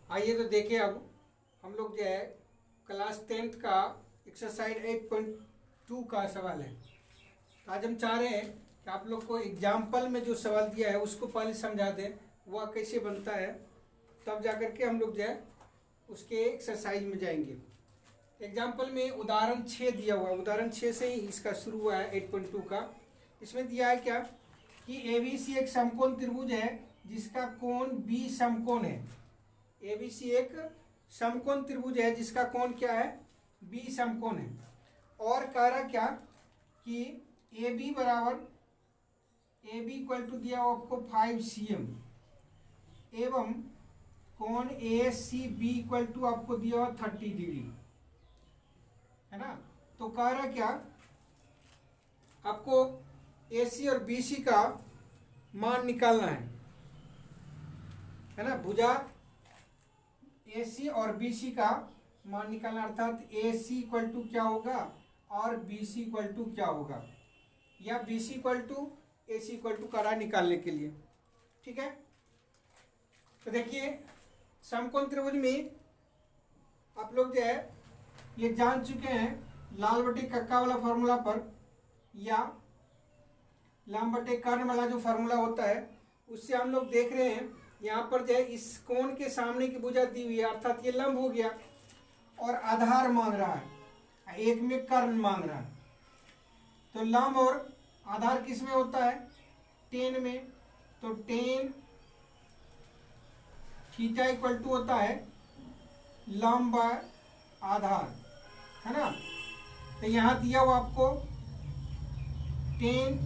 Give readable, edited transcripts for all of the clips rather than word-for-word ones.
आइए तो देखिए, अब हम लोग जो है क्लास 10th का एक्सरसाइज 8.2 का सवाल है। तो आज हम चाह रहे हैं कि आप लोग को एग्जाम्पल में जो सवाल दिया है उसको पहले समझा दें, वह कैसे बनता है, तब जा कर के हम लोग जो है उसके एक्सरसाइज में जाएंगे। एग्जाम्पल में उदाहरण 6 दिया हुआ है, उदाहरण 6 से ही इसका शुरू हुआ है 8.2 का। इसमें दिया है क्या कि ABC एक समकोण त्रिभुज है जिसका कोण बी समकोण है। ABC एक समकोण त्रिभुज है जिसका कोण क्या है, बी समकोण है। और कह रहा क्या कि AB बराबर AB इक्वल टू दिया हुआ आपको 5 cm एवं कोण ACB इक्वल टू आपको दिया हुआ 30 डिग्री है ना। तो कह रहा क्या, आपको AC और BC का मान निकालना है ना। भुजा AC और BC का मान निकालना, अर्थात AC इक्वल टू क्या होगा और BC इक्वल टू क्या होगा, या BC equal to AC equal to करा निकालने के लिए। ठीक है, तो देखिए समकोण त्रिभुज में आप लोग जो है ये जान चुके हैं लाल बटे कक्का वाला फॉर्मूला पर, या लंब बटे कर्ण वाला जो फॉर्मूला होता है उससे हम लोग देख रहे हैं। यहाँ पर जो है इस कोण के सामने की भुजा दी हुई है, अर्थात ये लंब हो गया, और आधार मांग रहा है, एक में कर्ण मांग रहा है। तो लंब और आधार किस में होता है, टेन में। तो टेन थीटा इक्वल टू होता है लंब बाय आधार, है ना। तो यहाँ दिया हुआ आपको टेन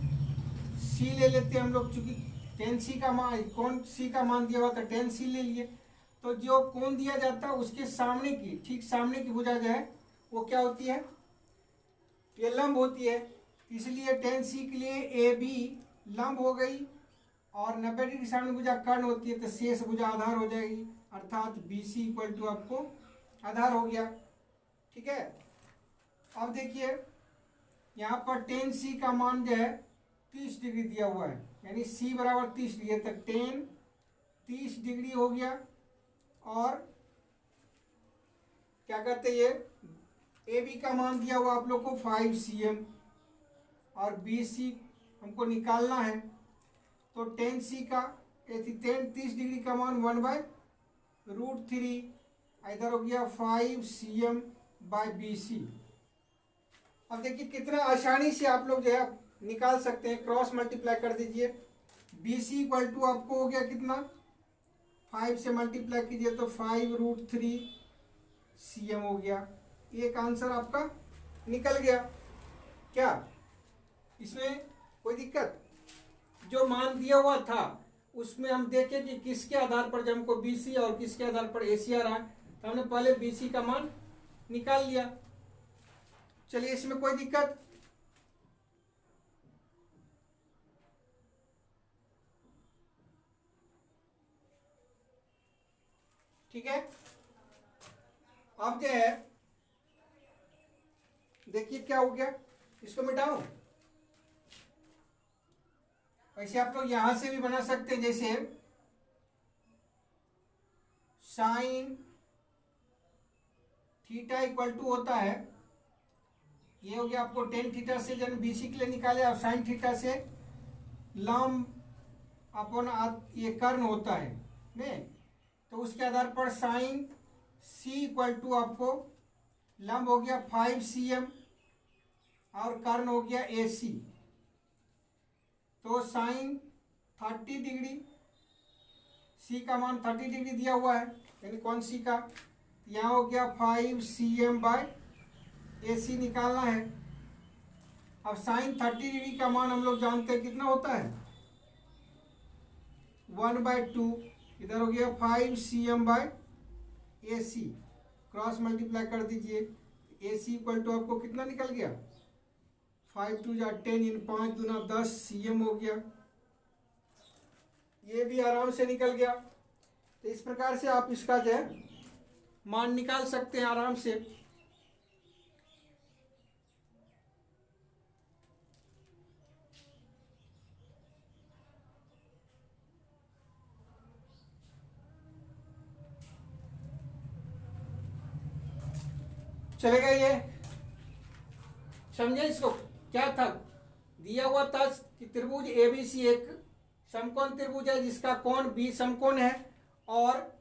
सी ले लेते हैं हम लोग, चूंकि टेन सी का मान, कौन सी का मान दिया हुआ था, टेन सी ले लिए। तो जो कोण दिया जाता है उसके सामने की, ठीक सामने की भुजा जो है वो क्या होती है, ये लंब होती है। इसलिए टेन सी के लिए ए बी लंब हो गई, और 90 डिग्री सामने भुजा कर्ण होती है, तो शेष भुजा आधार हो जाएगी, अर्थात बी सी इक्वल टू आपको आधार हो गया। ठीक है, अब देखिए यहाँ पर टेन सी का मान जो है 30 डिग्री दिया हुआ है, यानी सी बराबर 30 डिग्री, तक टेन 30 डिग्री हो गया। और क्या कहते हैं, ये ए बी का मान दिया हुआ आप लोग को 5 cm, और बी सी हमको निकालना है। तो टेन सी का टेन 30 डिग्री का मान 1/√3, इधर हो गया 5 cm बाय बी सी। अब देखिए कितना आसानी से आप लोग जो है निकाल सकते हैं, क्रॉस मल्टीप्लाई कर दीजिए। बी सी इक्वल टू आपको हो गया कितना, 5 से मल्टीप्लाई कीजिए तो 5√3 cm हो गया। एक आंसर आपका निकल गया। क्या इसमें कोई दिक्कत, जो मान दिया हुआ था उसमें हम देखें कि किसके आधार पर, जब हमको बी सी और किसके आधार पर ए सी आ रहा है, तो हमने पहले बी सी का मान निकाल लिया। चलिए, इसमें कोई दिक्कत, ठीक है। अब जो है देखिए क्या हो गया, इसको मिटाओ। वैसे आप लोग यहां से भी बना सकते हैं, जैसे साइन थीटा इक्वल टू होता है, ये हो गया आपको टेन थीटा से जब बीसी के लिए निकाले, और साइन थीटा से लंब अपन ये कर्ण होता है ने, तो उसके आधार पर साइन सी इक्वल टू आपको लंब हो गया 5 cm और कर्ण हो गया ए सी। तो साइन 30 डिग्री, सी का मान 30 डिग्री दिया हुआ है, यानी कौन सी का, यहाँ हो गया 5 cm बाय ए सी निकालना है। अब साइन 30 डिग्री का मान हम लोग जानते हैं कितना होता है, 1/2, इधर हो गया 5 cm बाय ए सी, क्रॉस मल्टीप्लाई कर दीजिए। ए सी इक्वल टू आपको कितना निकल गया, 5 2 10, इन 5 दूना 10 cm हो गया। ये भी आराम से निकल गया। तो इस प्रकार से आप इसका जो है मान निकाल सकते हैं आराम से। चलेगा ये? समझे इसको? क्या था दिया हुआ था कि त्रिभुज एबीसी एक समकोण त्रिभुज है जिसका कोण बी समकोण है, और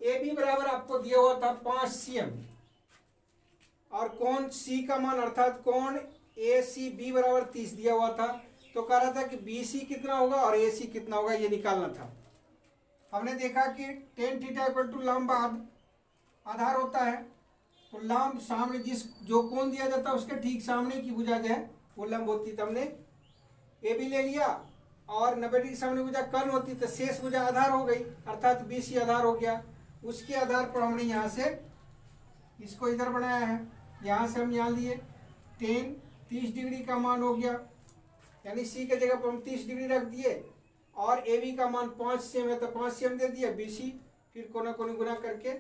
ए बी बराबर आपको दिया हुआ था 5 cm, और कोण सी का मान अर्थात कोण ए सी बी बराबर 30 दिया हुआ था। तो कह रहा था कि बी सी कितना होगा और ए सी कितना होगा, ये निकालना था। हमने देखा कि टेन थीटा इक्वल टू लंब आधार होता है, तो लंब सामने जो कोण दिया जाता है उसके ठीक सामने की भुजा जो है वो लंब होती, तो हमने ए बी ले लिया, और 90 डिग्री सामने भुजा कर्ण होती तो शेष भुजा आधार हो गई, अर्थात बी सी आधार हो गया। उसके आधार पर हमने यहाँ से इसको इधर बनाया है, यहाँ से हम यहाँ लिए टेन 30 डिग्री का मान हो गया, यानी सी के जगह पर हम 30 डिग्री रख दिए, और ए बी का मान 5 cm है तो 5 cm दे दिया, बी सी फिर कोना कोनी गुना करके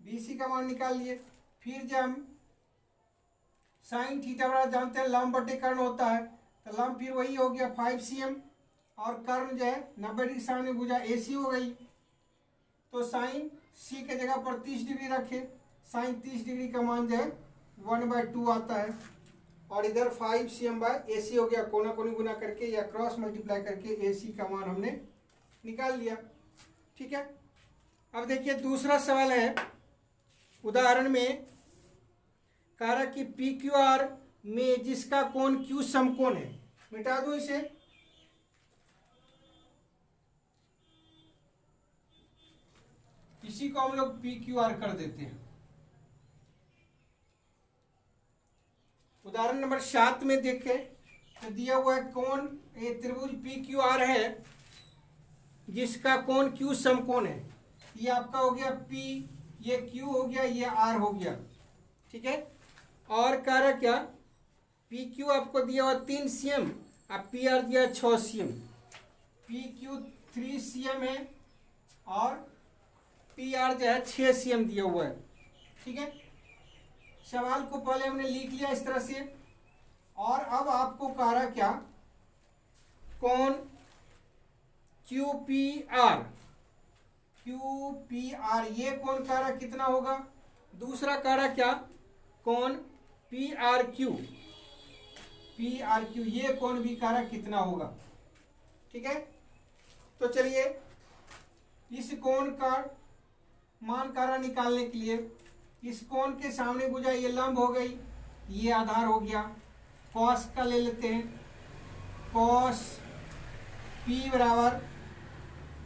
बी सी का मान निकाल लिए। फिर जब हम साइन थीटा बराबर जानते हैं लंब बटे कर्ण होता है, तो लंब फिर वही हो गया 5 cm, और कर्ण जो है 90 डिग्री सामने भुजा ए सी हो गई, तो साइन सी के जगह पर 30 डिग्री रखे, साइन 30 डिग्री का मान जो है 1/2 आता है, और इधर 5 cm बाय ए सी हो गया, कोना कोनी गुना करके या क्रॉस मल्टीप्लाई करके ए सी का मान हमने निकाल लिया। ठीक है, अब देखिए दूसरा सवाल है, उदाहरण में कह रहा कि पी क्यू आर में जिसका कोण क्यू समकोण है, मिटा दो इसे, इसी को हम लोग पी क्यू आर कर देते हैं। उदाहरण नंबर 7 में देखें तो दिया हुआ है कोण ये त्रिभुज पी क्यू आर है जिसका कोण क्यू समकोण है, ये आपका हो गया पी, ये क्यू हो गया, ये आर हो गया। ठीक है, और कह रहा क्या पी क्यू आपको दिया हुआ 3 cm, अब पी आर दिया 6 cm, पी क्यू 3 cm है और पी आर जो है 6 cm दिया हुआ है। ठीक है, सवाल को पहले हमने लिख लिया इस तरह से, और अब आपको कह रहा क्या कोण Q P are, Q P are ये कोण कह रहा कितना होगा, दूसरा कह रहा क्या कोण P R Q, P are Q ये कोण भी कह रहा कितना होगा। ठीक है, तो चलिए इस कोण का मान कह रहा निकालने के लिए इस कोण के सामने भुजा ये लंब हो गई, ये आधार हो गया, कॉस का ले लेते हैं, कॉस पी बराबर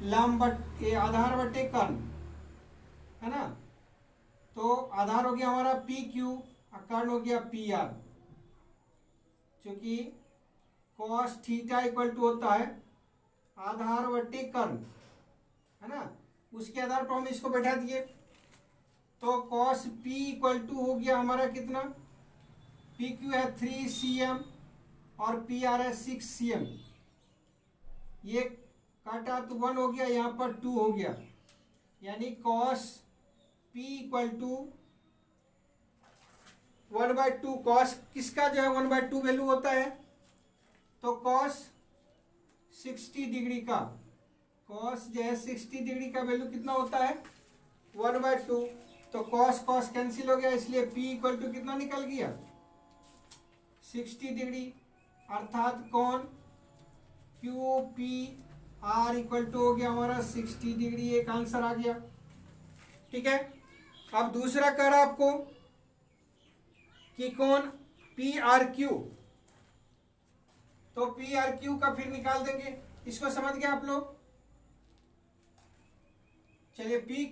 लंब बटे आधार बटे कर्ण है ना, तो आधार हो गया हमारा पी क्यू और कर्ण हो गया पी आर, क्योंकि कॉस थीटा इक्वल टू होता है आधार बटे कर्ण है ना, उसके आधार पर हम इसको बैठा दिए, तो कॉस पी इक्वल टू हो गया हमारा कितना, पी क्यू है 3 cm और पी आर है 6 cm, ये काटा तो 1 हो गया, यहाँ पर 2 हो गया, यानी cos P equal to 1/2, cos किसका जो है 1/2 वैल्यू होता है, तो कॉस 60 डिग्री का, कॉस जो है 60 डिग्री का वैल्यू कितना होता है 1/2, तो कॉस कॉस कैंसिल हो गया, इसलिए P इक्वल टू कितना निकल गया 60 डिग्री, अर्थात कोण Q P R equal to हो गया हमारा 60 डिग्री, एक आंसर आ गया। ठीक है, अब दूसरा कह रहा आपको कि कोण पी आर क्यू, तो पी आर क्यू का फिर निकाल देंगे, इसको समझ गए आप लोग। चलिए पी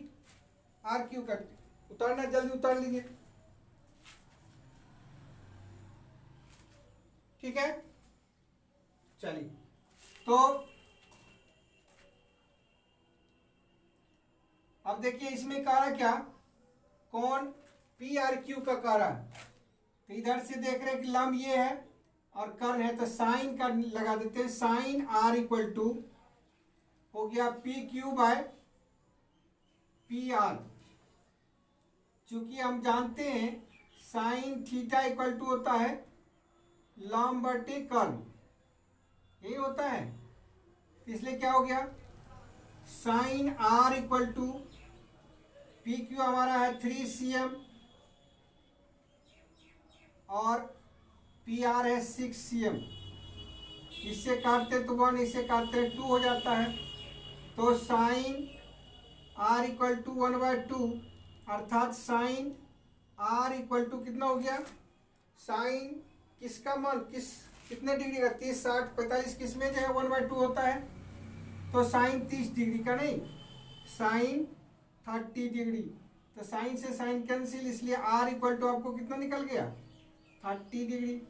आर क्यू का उतारना, जल्दी उतार लीजिए। ठीक है, चलिए तो अब देखिए इसमें कह रहा क्या कोण पी आर क्यू का कह रहा है, तो इधर से देख रहे हैं कि लंब ये है और कर्ण है, तो साइन का लगा देते हैं, साइन आर इक्वल टू हो गया P Q by P R, चूंकि हम जानते हैं साइन थीटा इक्वल टू होता है लंब बटे कर्ण, यही होता है, इसलिए क्या हो गया sine R equal to P Q हमारा है 3 cm और पी आर है 6 cm। इससे काटते तो 1, इससे काटते 2 हो जाता है। तो साइन आर इक्वल टू 1/2, अर्थात साइन आर इक्वल टू कितना हो गया, साइन किसका मान कितने डिग्री का, 30, 60, 45 किस में जो है 1/2 होता है। तो साइन 30 डिग्री का नहीं, साइन 30 डिग्री। तो साइन से साइन कैंसिल, इसलिए आर इक्वल टू आपको कितना निकल गया, 30 डिग्री।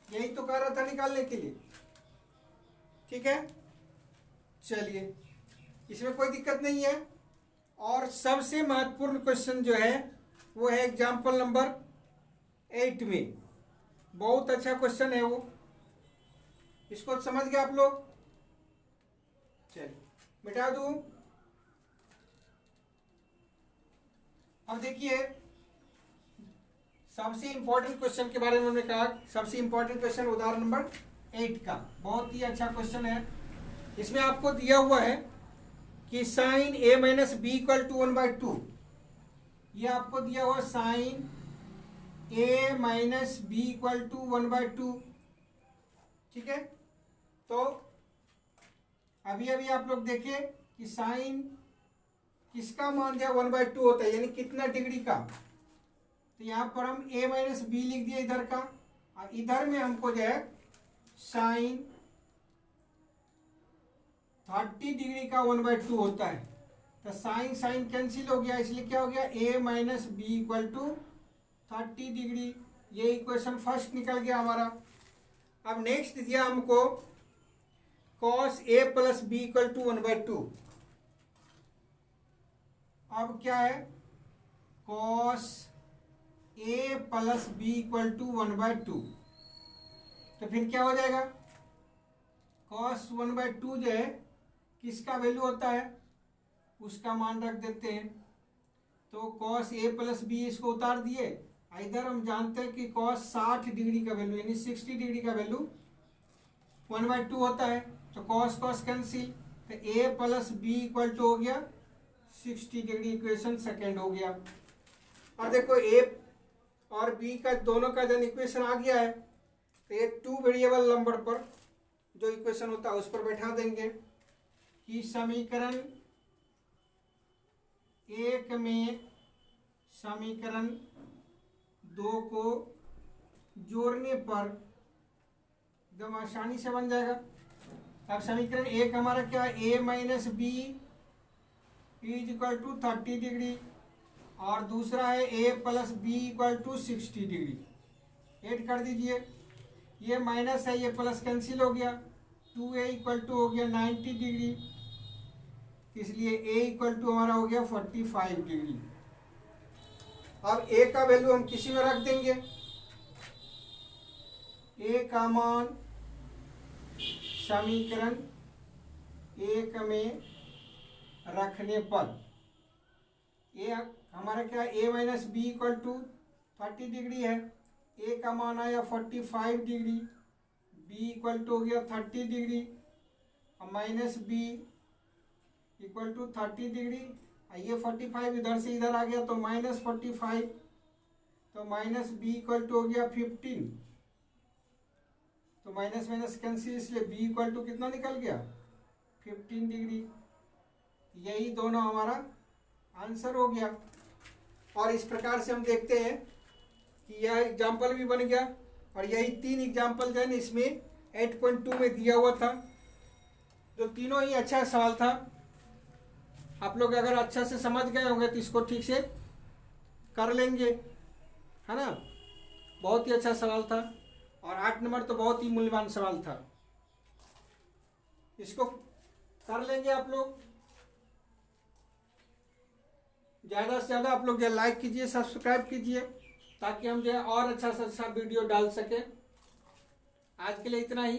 यही तो कह रहा था निकालने के लिए। ठीक है, चलिए इसमें कोई दिक्कत नहीं है। और सबसे महत्वपूर्ण क्वेश्चन जो है वो है एग्जाम्पल नंबर 8 में। बहुत अच्छा क्वेश्चन है वो, इसको समझ गए आप लोग। चलिए मिटा दूं। अब देखिए सबसे इंपॉर्टेंट क्वेश्चन के बारे में हमने कहा, सबसे इंपॉर्टेंट क्वेश्चन उदाहरण नंबर 8 का। बहुत ही अच्छा क्वेश्चन है। इसमें आपको दिया हुआ है कि sine A minus B equal to 1/2। ये आपको दिया हुआ sine A minus B equal to 1/2। ठीक है, तो अभी अभी आप लोग देखें कि साइन किसका मान दिया 1/2 होता है, यानी कितना डिग्री का। तो यहाँ पर हम a माइनस बी लिख दिया इधर का, और इधर में हमको जो है साइन 30 डिग्री का 1/2 होता है। तो साइन साइन कैंसिल हो गया, इसलिए क्या हो गया, a minus B equal to 30 degree. ये इक्वेशन फर्स्ट निकल गया हमारा। अब नेक्स्ट दिया हमको cos a plus B equal to 1/2। अब क्या है, cos a plus B equal to 1/2। तो फिर क्या हो जाएगा, cos 1/2 जो है किसका वैल्यू होता है, उसका मान रख देते हैं। तो cos a प्लस बी इसको उतार दिए। इधर हम जानते हैं कि cos 60 डिग्री का वैल्यू यानी 60 डिग्री का वैल्यू 1/2 होता है। तो cos cos कैंसिल, तो a plus B equal to हो गया 60 डिग्री। इक्वेशन सेकेंड हो गया। और देखो a और b का दोनों का जब इक्वेशन आ गया है, तो ये 2 वेरिएबल नंबर पर जो इक्वेशन होता है उस पर बैठा देंगे कि समीकरण 1 में समीकरण 2 को जोड़ने पर एकदम आसानी से बन जाएगा। अब समीकरण 1 हमारा क्या है, a minus B is equal to 30 degree, और दूसरा है a plus B equal to 60 degree. Add कर दीजिए, ये माइनस है, ये प्लस कैंसिल हो गया। 2a इक्वल टू हो गया 90 डिग्री, इसलिए a इक्वल टू हमारा हो गया 45 डिग्री। अब a का वैल्यू हम किसी में रख देंगे। a का मान समीकरण 1 में रखने पर a हमारा क्या, a minus B equal to 30 degree है। a का मान आया 45 डिग्री, b इक्वल टू हो गया 30 डिग्री, और minus B equal to 30 degree. ये 45 इधर से इधर आ गया तो माइनस 45, तो माइनस बी इक्वल टू हो गया 15। तो माइनस माइनस कैंसिल, इसलिए b इक्वल टू कितना निकल गया, 15 डिग्री। यही दोनों हमारा आंसर हो गया। और इस प्रकार से हम देखते हैं कि यह एग्जाम्पल भी बन गया। और यही 3 एग्जाम्पल जो है ना इसमें 8.2 में दिया हुआ था, जो तीनों ही अच्छा सवाल था। आप लोग अगर अच्छा से समझ गए होंगे तो इसको ठीक से कर लेंगे, है ना। बहुत ही अच्छा सवाल था, और 8 नंबर तो बहुत ही मूल्यवान सवाल था। इसको कर लेंगे आप लोग। ज़्यादा से ज़्यादा आप लोग जो लाइक कीजिए, सब्सक्राइब कीजिए, ताकि हम जो है और अच्छा से अच्छा वीडियो डाल सकें। आज के लिए इतना ही।